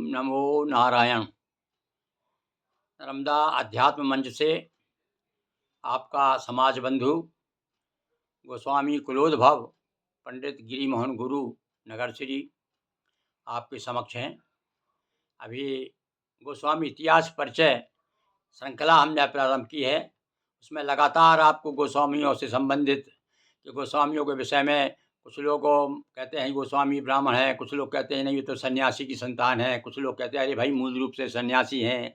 नमो नारायण। नर्मदा अध्यात्म मंच से आपका समाज बंधु गोस्वामी कुलोद्भव पंडित गिरि मोहन गुरु नगरश्री आपके समक्ष हैं। अभी गोस्वामी इतिहास परिचय श्रृंखला हमने प्रारंभ की है। उसमें लगातार आपको गोस्वामियों से संबंधित कि गोस्वामियों के विषय में कुछ लोग कहते हैं गोस्वामी ब्राह्मण है, कुछ लोग कहते हैं नहीं ये तो सन्यासी की संतान है, कुछ लोग कहते हैं अरे भाई मूल रूप से सन्यासी हैं।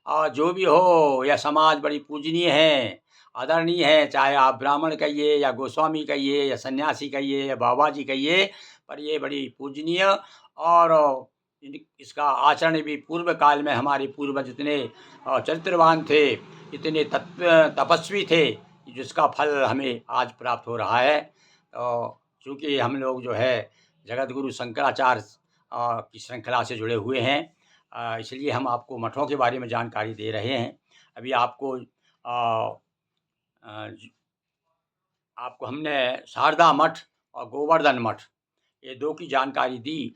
और जो भी हो यह समाज बड़ी पूजनीय है, आदरणीय है, चाहे आप ब्राह्मण कहिए या गोस्वामी कहिए या सन्यासी कहिए या बाबा जी कहिए, पर ये बड़ी पूजनीय और इसका आचरण भी पूर्व काल में हमारे पूर्वज इतने चरित्रवान थे, इतने तपस्वी थे, जिसका फल हमें आज प्राप्त हो रहा है। चूँकि हम लोग जो है जगत गुरु शंकराचार्य की श्रृंखला से जुड़े हुए हैं, इसलिए हम आपको मठों के बारे में जानकारी दे रहे हैं। अभी आपको हमने शारदा मठ और गोवर्धन मठ ये दो की जानकारी दी।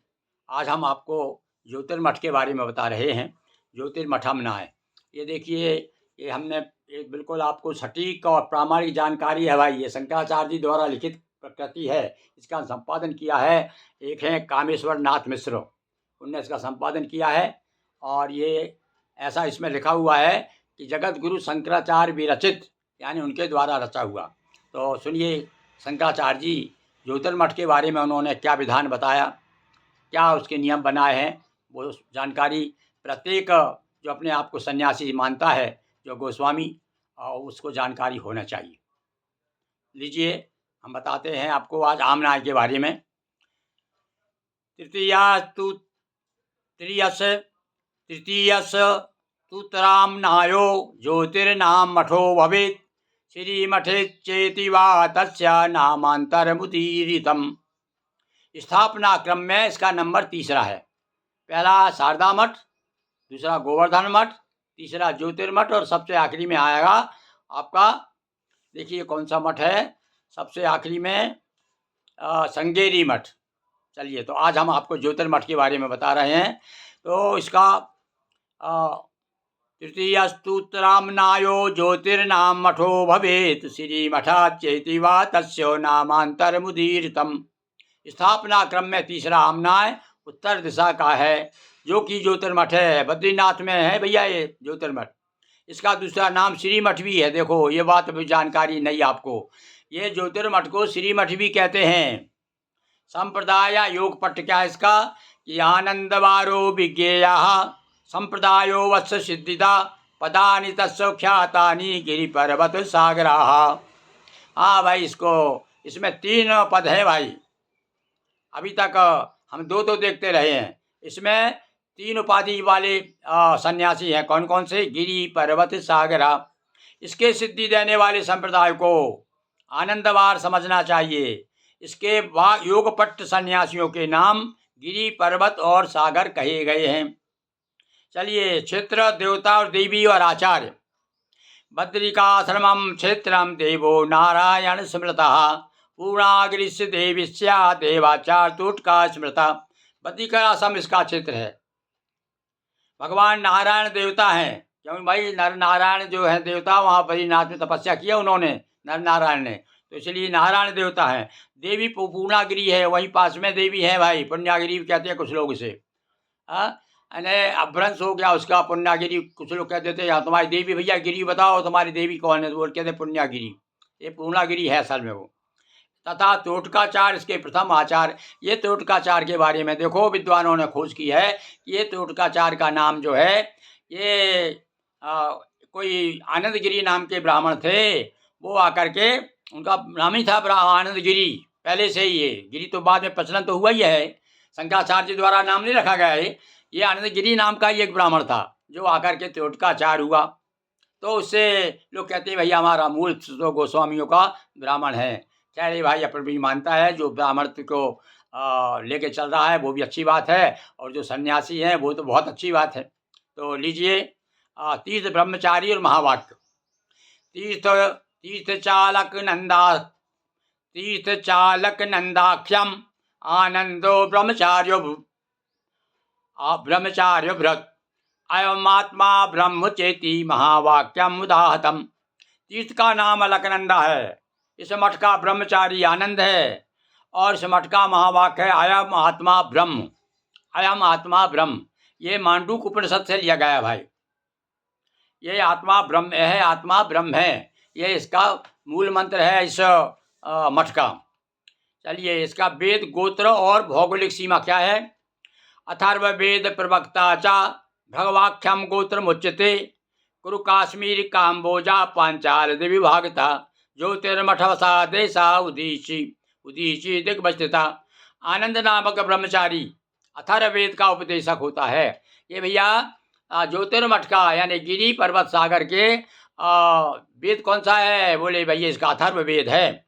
आज हम आपको ज्योतिर्मठ के बारे में बता रहे हैं। ज्योतिर्मठ हमना है, ये देखिए, ये हमने एक बिल्कुल आपको सटीक और प्रामाणिक जानकारी है भाई। ये शंकराचार्य जी द्वारा लिखित प्रकृति है, इसका संपादन किया है एक है कामेश्वर नाथ मिश्र, उनने इसका संपादन किया है। और ये ऐसा इसमें लिखा हुआ है कि जगत गुरु शंकराचार्य विरचित, यानी उनके द्वारा रचा हुआ। तो सुनिए शंकराचार्य जी ज्योतिर्मठ के बारे में उन्होंने क्या विधान बताया, क्या उसके नियम बनाए हैं, वो जानकारी प्रत्येक जो अपने आप को सन्यासी मानता है, जो गोस्वामी, उसको जानकारी होना चाहिए। लीजिए हम बताते हैं आपको आज आमनाय के बारे में। तृतीयस तूतरामनायो ज्योतिर्नाम मठो भवेत् श्रीमठे चेति वा तस्य नामांतरमुदीरितम्। स्थापना क्रम में इसका नंबर तीसरा है। पहला शारदा मठ, दूसरा गोवर्धन मठ, तीसरा ज्योतिर्मठ और सबसे आखिरी में आएगा आपका, देखिए कौन सा मठ है सबसे आखिरी में, श्रृंगेरी मठ। चलिए तो आज हम आपको ज्योतिर्मठ के बारे में बता रहे हैं। तो इसका तृतीयस्तुतरामनायो ज्योतिर्नाम मठो भवेत् श्रीमठाच्चेति वा तस्य नामांतरमुदीरितम्। स्थापना क्रम में तीसरा आमनाय उत्तर दिशा का है, जो कि ज्योतिर्मठ है, बद्रीनाथ में है भैया ये ज्योतिर्मठ। इसका दूसरा नाम श्रीमठ भी है। देखो ये बात अभी जानकारी नहीं आपको, ये ज्योतिर्मठ को श्रीमठ भी कहते हैं। संप्रदाय योग पट्ट क्या है इसका कि आनंदवारो विज्ञेया संप्रदायो वत्स सिद्धिदा पदानि तस्य ख्यातानि गिरि पर्वत सागरा। हाँ भाई, इसमें 3 पद है भाई। अभी तक हम 2 तो देखते रहे हैं, इसमें 3 उपाधि वाले सन्यासी हैं। कौन कौन से? गिरि पर्वत सागरा। इसके सिद्धि देने वाले संप्रदाय को आनंदवार समझना चाहिए। इसके योगपट्ट सन्यासियों के नाम गिरि, पर्वत और सागर कहे गए हैं। चलिए, क्षेत्र, देवता और देवी और आचार्य। बद्रिकाश्रमं क्षेत्रम देवो नारायण स्मृतः पूर्णागिरिस्य देवीस्या देवाचार टोटका स्मृता। बद्रिकाश्रम इसका क्षेत्र है। भगवान नारायण देवता हैं, क्योंकि भाई नर नारायण जो है देवता, वहाँ बद्रीनाथ में तपस्या किया उन्होंने, नर नारायण ने, तो इसलिए नारायण देवता हैं। देवी पूर्णागिरी है, वहीं पास में देवी है भाई, पुण्यागिरी कहते हैं कुछ लोग इसे। अपभ्रंश हो गया उसका, पुण्यागिरी कुछ लोग कहते थे यहाँ तुम्हारी देवी, भैया गिरी बताओ तुम्हारी देवी कौन है, तो बोल कहते पुण्यागिरी, ये पूर्णागिरी है असल में वो। तथा टोटकाचार इसके प्रथम आचार्य। ये टोटकाचार के बारे में देखो विद्वानों ने खोज की है, ये टोटकाचार का नाम जो है ये कोई आनंदगिरी नाम के ब्राह्मण थे, वो आकर के उनका नाम ही था आनंदगिरी पहले से ही। ये गिरी तो बाद में प्रचलन तो हुआ ही है, शंकराचार्य जी द्वारा नाम नहीं रखा गया है। ये आनंदगिरी नाम का ही एक ब्राह्मण था जो आकर के टोटकाचार हुआ। तो उससे लोग कहते हैं भैया हमारा मूल तो गोस्वामियों का ब्राह्मण है। चाहे भाई अपन भी मानता है, जो ब्राह्मण को लेके चल रहा है वो भी अच्छी बात है, और जो सन्यासी हैं वो तो बहुत अच्छी बात है। तो लीजिए, तीर्थ ब्रह्मचारी और महावाक्य। तीर्थ चालक नंदाख्यम आनंदो ब्रह्मचार्यो ब्रह्मचार्य व्रत अयमात्मा ब्रह्म चेति महावाक्यम उदाहतम। तीर्थ का नाम अलकनंदा है। इस मठ का ब्रह्मचारी आनंद है और इस मठ का महावाक्य है अयम आत्मा ब्रह्म। अयम आत्मा ब्रह्म, ये मांडूक उपनिषद से लिया गया भाई। ये आत्मा ब्रह्म है, आत्मा ब्रह्म है, ये इसका मूल मंत्र है इस मठ का। चलिए, इसका वेद, गोत्र और भौगोलिक सीमा क्या है? अथर्व वेद प्रवक्ता चा भगवाख्यम गोत्र मुच्यते कुरु काश्मीर काम्बोजा पांचाल विभागता ज्योतिर्मठवसा देशा उदीची उदीची दिग्वस्थिता। आनंद नामक ब्रह्मचारी अथर्ववेद का उपदेशक होता है। ये भैया ज्योतिर्मठ का यानी गिरी पर्वत सागर के वेद कौन सा है? बोले भैया इसका अथर्ववेद है।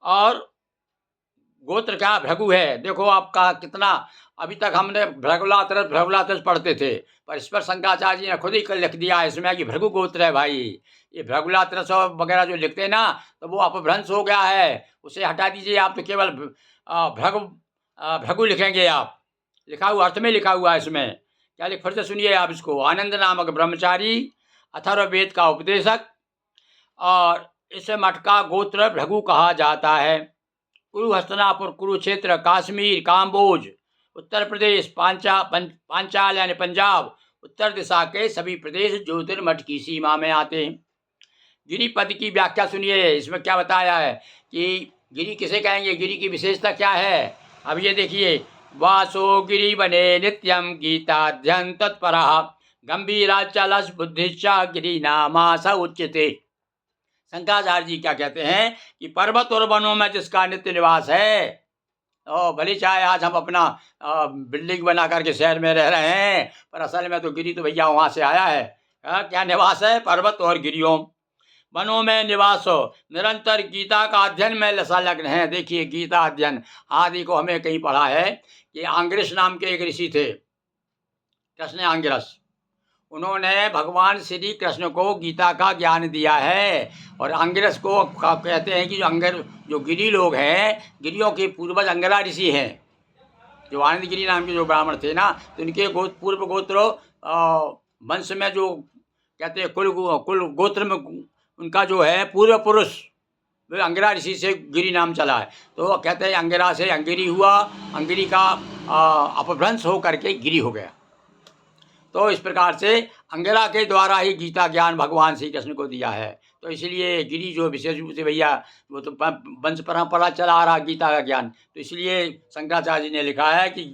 और गोत्र क्या? भृगु है। देखो आपका कितना, अभी तक हमने भृगुलातरस पढ़ते थे, पर इस पर शंकराचार्य जी ने खुद ही लिख दिया है इसमें कि भृगु गोत्र है भाई। ये भृगुलातरस वगैरह जो लिखते हैं ना, तो वो अपभ्रंश हो गया है, उसे हटा दीजिए। आप तो केवल भृगु लिखेंगे आप, लिखा हुआ अर्थ में लिखा हुआ है इसमें। क्या लिख, फिर से सुनिए आप इसको। आनंद नामक ब्रह्मचारी अथर्ववेद का उपदेशक, और इस मठ का गोत्र भृगु कहा जाता है। कुरु, हस्तिनापुर, कुरुक्षेत्र, काश्मीर, काम्बोज, उत्तर प्रदेश, पांचाल यानी पंजाब, उत्तर दिशा के सभी प्रदेश ज्योतिर्मठ की सीमा में आते हैं। गिरि पद की व्याख्या सुनिए, इसमें क्या बताया है कि गिरि किसे कहेंगे, गिरि की विशेषता क्या है। अब ये देखिए, वासो गिरि बने नित्यम गीताध्ययन तत्परः गंभीराचलस बुद्धिश्चा गिरि नामा स उच्यते। शंकराचार्य जी क्या कहते हैं कि पर्वत और वनों में जिसका नित्य निवास है, और भले चाहे आज हम अपना बिल्डिंग बना करके शहर में रह रहे हैं, पर असल में तो गिरी तो भैया वहाँ से आया है। क्या निवास है? पर्वत और गिरियों, वनों में निवास हो, निरंतर गीता का अध्ययन में संलग्न है। देखिए गीता अध्ययन, आदि को हमें कहीं पढ़ा है कि अंगिरस नाम के एक ऋषि थे, कृष्ण अंगिरस। उन्होंने भगवान श्री कृष्ण को गीता का ज्ञान दिया है। और अंगिरस को कहते हैं कि जो गिरी लोग हैं, गिरियों के पूर्वज अंगिरा ऋषि हैं। जो आनंद गिरी नाम के जो ब्राह्मण थे ना, तो उनके पूर्व गोत्र वंश में जो कहते हैं कुल गोत्र में उनका जो है पूर्व पुरुष, वे अंगिरा ऋषि से गिरी नाम चला है। तो कहते हैं अंगिरा से अंगिरी हुआ, अंगिरी का अपभ्रंश हो करके गिरी हो गया। तो इस प्रकार से अंगिरा के द्वारा ही गीता ज्ञान भगवान श्री कृष्ण को दिया है। तो इसलिए गिरी जो विशेष रूप से भैया, वो तो वंश परंपरा चला आ रहा गीता का ज्ञान। तो इसलिए शंकराचार्य जी ने लिखा है कि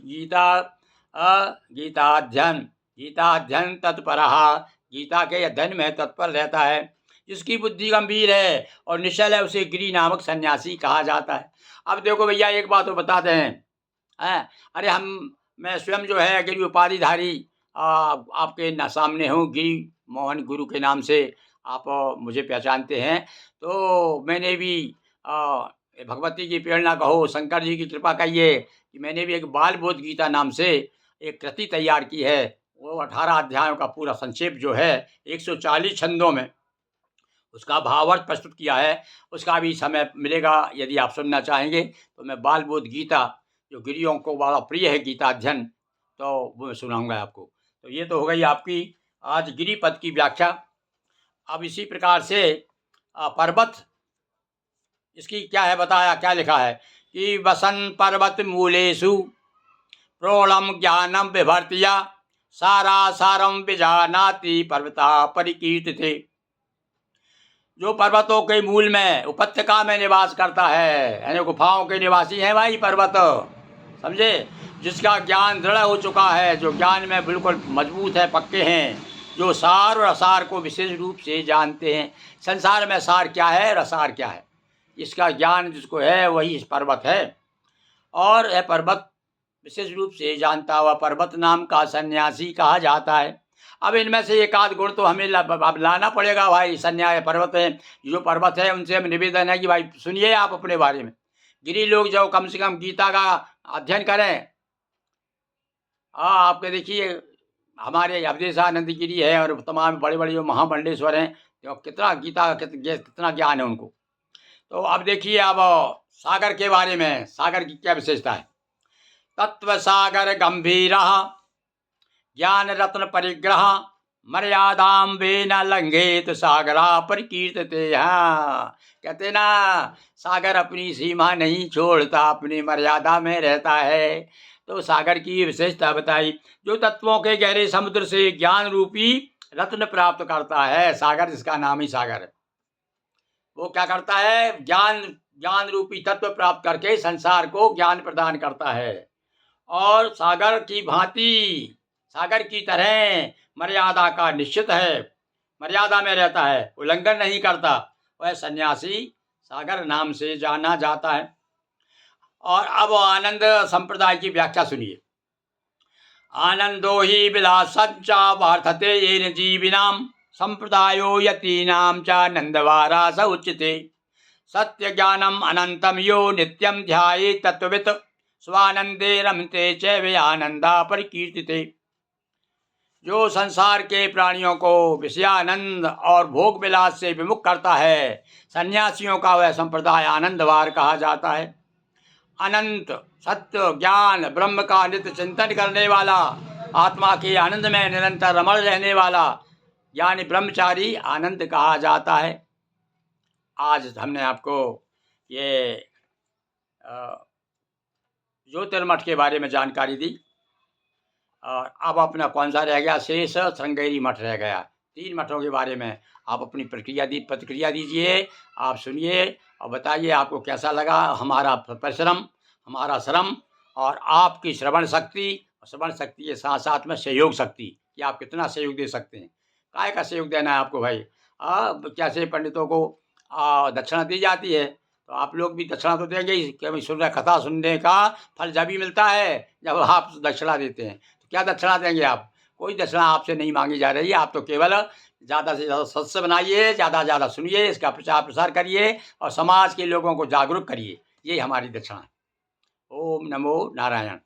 गीताध्ययन तत्परः, गीता के अध्ययन में तत्पर रहता है। जिसकी बुद्धि गंभीर है और निश्चल है, उसे गिरी नामक सन्यासी कहा जाता है। अब देखो भैया, एक बात तो बताते हैं, अरे मैं स्वयं जो है गिरी उपाधिधारी आपके सामने हूँ, गिरी मोहन गुरु के नाम से आप मुझे पहचानते हैं। तो मैंने भी भगवती की प्रेरणा कहो, शंकर जी की कृपा कहिए कि मैंने भी एक बाल बोध गीता नाम से एक कृति तैयार की है। वो 18 अध्यायों का पूरा संक्षेप जो है 140 छंदों में उसका भावार्थ प्रस्तुत किया है। उसका भी समय मिलेगा, यदि आप सुनना चाहेंगे तो मैं बाल बोध गीता, जो गिरियों को बड़ा प्रिय है गीता अध्ययन, तो वो सुनाऊंगा आपको। तो ये तो हो गई आपकी आज गिरि पद की व्याख्या। अब इसी प्रकार से पर्वत, इसकी क्या है बताया, क्या लिखा है कि वसन पर्वत मूलेषु प्रोणम ज्ञानम विभर्तिया सारा सारम विजानाति पर्वता परिकीर्तिते। जो पर्वतों के मूल में, उपत्यका में निवास करता है, यानी गुफाओं के निवासी हैं भाई पर्वत, समझे। जिसका ज्ञान दृढ़ हो चुका है, जो ज्ञान में बिल्कुल मजबूत है, पक्के हैं, जो सार और असार को विशेष रूप से जानते हैं। संसार में सार क्या है और असार क्या है, इसका ज्ञान जिसको है वही इस पर्वत है। और यह पर्वत विशेष रूप से जानता हुआ पर्वत नाम का सन्यासी कहा जाता है। अब इनमें से एक आध गुण तो हमें अब लाना पड़ेगा भाई। पर्वत है, जो पर्वत है उनसे हम निवेदन है कि भाई सुनिए आप अपने बारे में। गिरी लोग जो कम से कम गीता का अध्ययन करें। आपके देखिए हमारे अवधेशानंद गिरी है और तमाम बड़े बड़े जो महामंडलेश्वर हैं, तो कितना गीता का कितना ज्ञान है उनको। तो अब देखिए अब सागर के बारे में, सागर की क्या विशेषता है। तत्व सागर गंभीरः ज्ञान रत्न परिग्रह मर्यादाम वे न लंघेत सागरा परिकीर्तते। हाँ, कहते ना, सागर अपनी सीमा नहीं छोड़ता, अपनी मर्यादा में रहता है। तो सागर की विशेषता बताई, जो तत्वों के गहरे समुद्र से ज्ञान रूपी रत्न प्राप्त करता है, सागर जिसका नाम ही सागर है, वो क्या करता है, ज्ञान ज्ञान रूपी तत्व प्राप्त करके संसार को ज्ञान प्रदान करता है। और सागर की भांति, सागर की तरह मर्यादा का निश्चित है, मर्यादा में रहता है, उल्लंघन नहीं करता, वह सन्यासी सागर नाम से जाना जाता है। और अब आनंद संप्रदाय की व्याख्या सुनिए। आनंदो ही विलासंचा वार्थते येन जीविनाम संप्रदायो यतीनाम च नंदवारा स उच्यते। सत्य ज्ञानम अनंतम यो नित्यम ध्याये तत्ववित् स्वानंदे रमते च वे आनंदा परिकीर्तिते। जो संसार के प्राणियों को विषयानंद और भोग विलास से विमुख करता है, सन्यासियों का वह संप्रदाय आनंदवार कहा जाता है। अनंत सत्य ज्ञान ब्रह्म का नित्य चिंतन करने वाला, आत्मा के आनंद में निरंतर रमण रहने वाला यानी ब्रह्मचारी आनंद कहा जाता है। आज हमने आपको ये ज्योतिर्मठ के बारे में जानकारी दी, और अब अपना कौन सा रह गया शेष, श्रृंगेरी मठ रह गया। 3 मठों के बारे में आप अपनी प्रतिक्रिया दीजिए, आप सुनिए और बताइए आपको कैसा लगा हमारा परिश्रम, हमारा श्रम और आपकी श्रवण शक्ति, और श्रवण शक्ति के साथ साथ में सहयोग शक्ति कि आप कितना सहयोग दे सकते हैं। काय का सहयोग देना है आपको भाई? कैसे पंडितों को दक्षिणा दी जाती है, तो आप लोग भी दक्षिणा तो देंगे ही, कि सुन कथा सुनने का फल जब ही मिलता है जब आप दक्षिणा देते हैं। तो क्या दक्षिणा देंगे आप? कोई दक्षिणा आपसे नहीं मांगी जा रही है। आप तो केवल ज़्यादा से ज़्यादा सत्संग बनाइए, ज़्यादा से ज़्यादा सुनिए, इसका प्रचार प्रसार करिए और समाज के लोगों को जागरूक करिए, ये हमारी दक्षिणा है। ओम नमो नारायण।